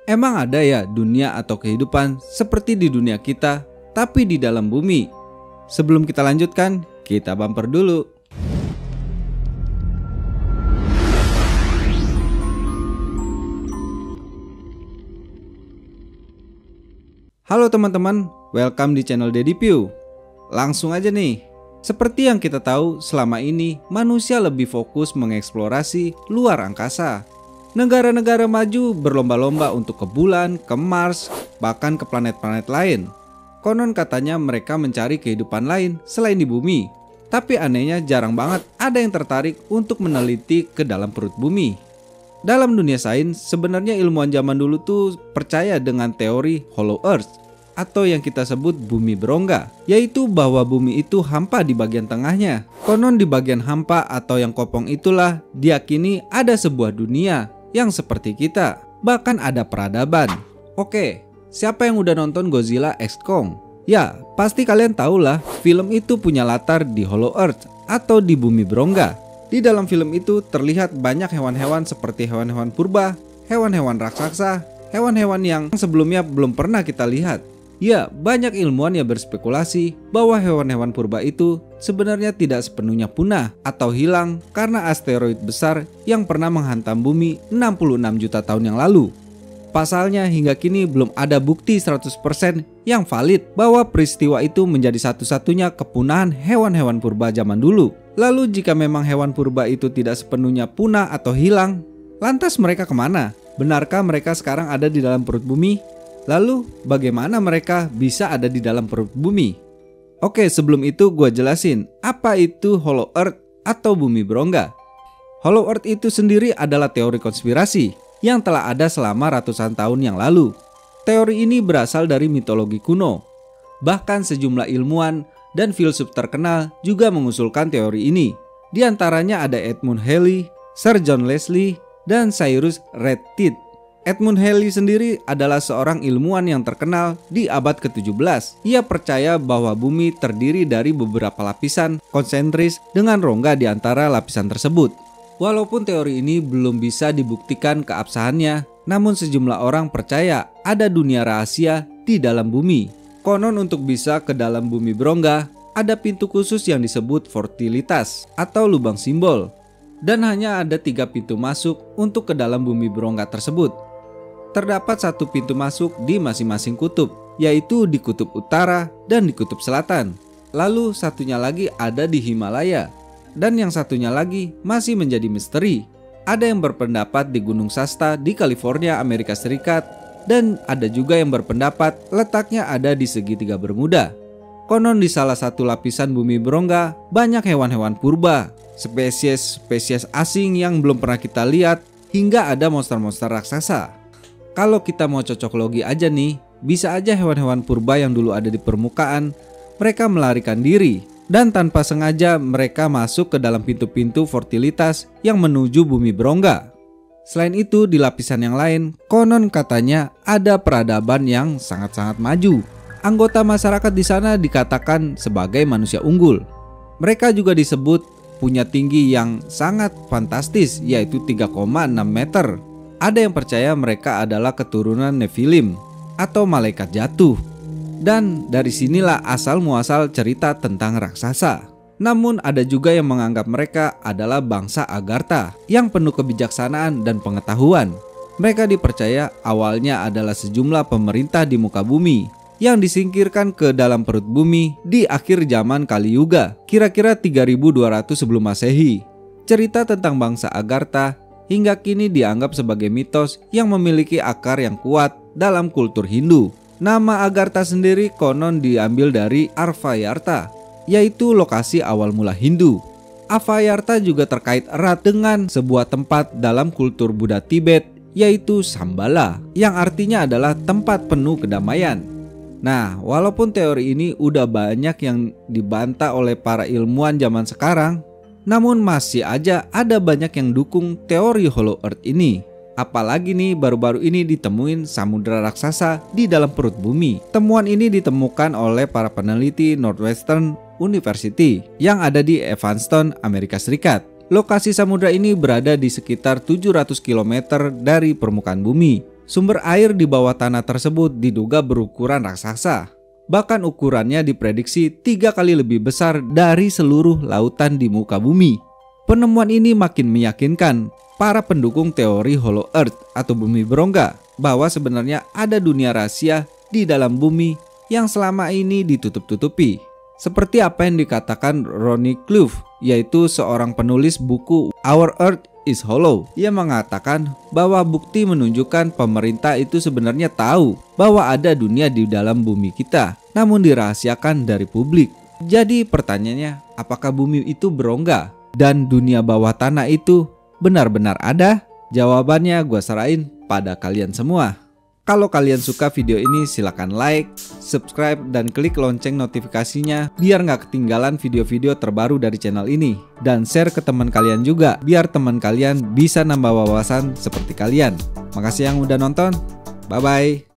Emang ada ya dunia atau kehidupan seperti di dunia kita, tapi di dalam bumi? Sebelum kita lanjutkan, kita bumper dulu. Halo teman-teman, welcome di channel Deddy Pew. Langsung aja nih. Seperti yang kita tahu, selama ini manusia lebih fokus mengeksplorasi luar angkasa. Negara-negara maju berlomba-lomba untuk ke bulan, ke Mars, bahkan ke planet-planet lain. Konon katanya mereka mencari kehidupan lain selain di bumi. Tapi anehnya jarang banget ada yang tertarik untuk meneliti ke dalam perut bumi. Dalam dunia sains, sebenarnya ilmuwan zaman dulu tuh percaya dengan teori Hollow Earth atau yang kita sebut bumi berongga, yaitu bahwa bumi itu hampa di bagian tengahnya. Konon di bagian hampa atau yang kopong itulah diyakini ada sebuah dunia yang seperti kita, bahkan ada peradaban. Oke, siapa yang udah nonton Godzilla x Kong? Ya, pasti kalian tahu lah, film itu punya latar di Hollow Earth atau di bumi berongga. Di dalam film itu terlihat banyak hewan-hewan seperti hewan-hewan purba, hewan-hewan raksasa, hewan-hewan yang sebelumnya belum pernah kita lihat. Ya, banyak ilmuwan yang berspekulasi bahwa hewan-hewan purba itu sebenarnya tidak sepenuhnya punah atau hilang karena asteroid besar yang pernah menghantam bumi 66 juta tahun yang lalu. Pasalnya hingga kini belum ada bukti 100% yang valid bahwa peristiwa itu menjadi satu-satunya kepunahan hewan-hewan purba zaman dulu. Lalu jika memang hewan purba itu tidak sepenuhnya punah atau hilang, lantas mereka kemana? Benarkah mereka sekarang ada di dalam perut bumi? Lalu bagaimana mereka bisa ada di dalam perut bumi? Oke, sebelum itu gue jelasin apa itu Hollow Earth atau bumi berongga. Hollow Earth itu sendiri adalah teori konspirasi yang telah ada selama ratusan tahun yang lalu. Teori ini berasal dari mitologi kuno. Bahkan sejumlah ilmuwan dan filsuf terkenal juga mengusulkan teori ini. Di antaranya ada Edmund Halley, Sir John Leslie, dan Cyrus Redtith. Edmund Halley sendiri adalah seorang ilmuwan yang terkenal di abad ke-17. Ia percaya bahwa bumi terdiri dari beberapa lapisan konsentris dengan rongga di antara lapisan tersebut. Walaupun teori ini belum bisa dibuktikan keabsahannya, namun sejumlah orang percaya ada dunia rahasia di dalam bumi. Konon untuk bisa ke dalam bumi berongga, ada pintu khusus yang disebut Fortilitas atau lubang simbol. Dan hanya ada 3 pintu masuk untuk ke dalam bumi berongga tersebut. Terdapat 1 pintu masuk di masing-masing kutub, yaitu di kutub utara dan di kutub selatan. Lalu satunya lagi ada di Himalaya. Dan yang satunya lagi masih menjadi misteri. Ada yang berpendapat di Gunung Shasta di California, Amerika Serikat. Dan ada juga yang berpendapat letaknya ada di segitiga Bermuda. Konon di salah satu lapisan bumi berongga banyak hewan-hewan purba, spesies asing yang belum pernah kita lihat, hingga ada monster-monster raksasa. Kalau kita mau cocok logi aja nih, bisa aja hewan-hewan purba yang dulu ada di permukaan, mereka melarikan diri dan tanpa sengaja mereka masuk ke dalam pintu-pintu Fortilitas yang menuju bumi berongga. Selain itu, di lapisan yang lain, konon katanya ada peradaban yang sangat-sangat maju. Anggota masyarakat di sana dikatakan sebagai manusia unggul. Mereka juga disebut punya tinggi yang sangat fantastis, yaitu 3,6 meter. Ada yang percaya mereka adalah keturunan Nephilim atau malaikat jatuh. Dan dari sinilah asal muasal cerita tentang raksasa. Namun ada juga yang menganggap mereka adalah bangsa Agartha yang penuh kebijaksanaan dan pengetahuan. Mereka dipercaya awalnya adalah sejumlah pemerintah di muka bumi yang disingkirkan ke dalam perut bumi di akhir zaman Kali Yuga, kira-kira 3200 sebelum Masehi. Cerita tentang bangsa Agartha hingga kini dianggap sebagai mitos yang memiliki akar yang kuat dalam kultur Hindu. Nama Agartha sendiri konon diambil dari Arvayarta, yaitu lokasi awal mula Hindu. Avayarta juga terkait erat dengan sebuah tempat dalam kultur Buddha Tibet, yaitu Shambhala, yang artinya adalah tempat penuh kedamaian. Nah, walaupun teori ini udah banyak yang dibantah oleh para ilmuwan zaman sekarang, namun masih aja ada banyak yang dukung teori Hollow Earth ini. Apalagi nih baru-baru ini ditemuin samudra raksasa di dalam perut bumi. Temuan ini ditemukan oleh para peneliti Northwestern University yang ada di Evanston, Amerika Serikat. Lokasi samudra ini berada di sekitar 700 km dari permukaan bumi. Sumber air di bawah tanah tersebut diduga berukuran raksasa. Bahkan ukurannya diprediksi 3 kali lebih besar dari seluruh lautan di muka bumi. Penemuan ini makin meyakinkan para pendukung teori Hollow Earth atau bumi berongga bahwa sebenarnya ada dunia rahasia di dalam bumi yang selama ini ditutup-tutupi. Seperti apa yang dikatakan Ronnie Cluff, yaitu seorang penulis buku Our Earth is Hollow. Ia mengatakan bahwa bukti menunjukkan pemerintah itu sebenarnya tahu bahwa ada dunia di dalam bumi kita, namun dirahasiakan dari publik. Jadi pertanyaannya, apakah bumi itu berongga dan dunia bawah tanah itu benar-benar ada? Jawabannya gue serahin pada kalian semua. Kalau kalian suka video ini silahkan like, subscribe, dan klik lonceng notifikasinya biar nggak ketinggalan video-video terbaru dari channel ini. Dan share ke teman kalian juga biar teman kalian bisa nambah wawasan seperti kalian. Makasih yang udah nonton, bye-bye.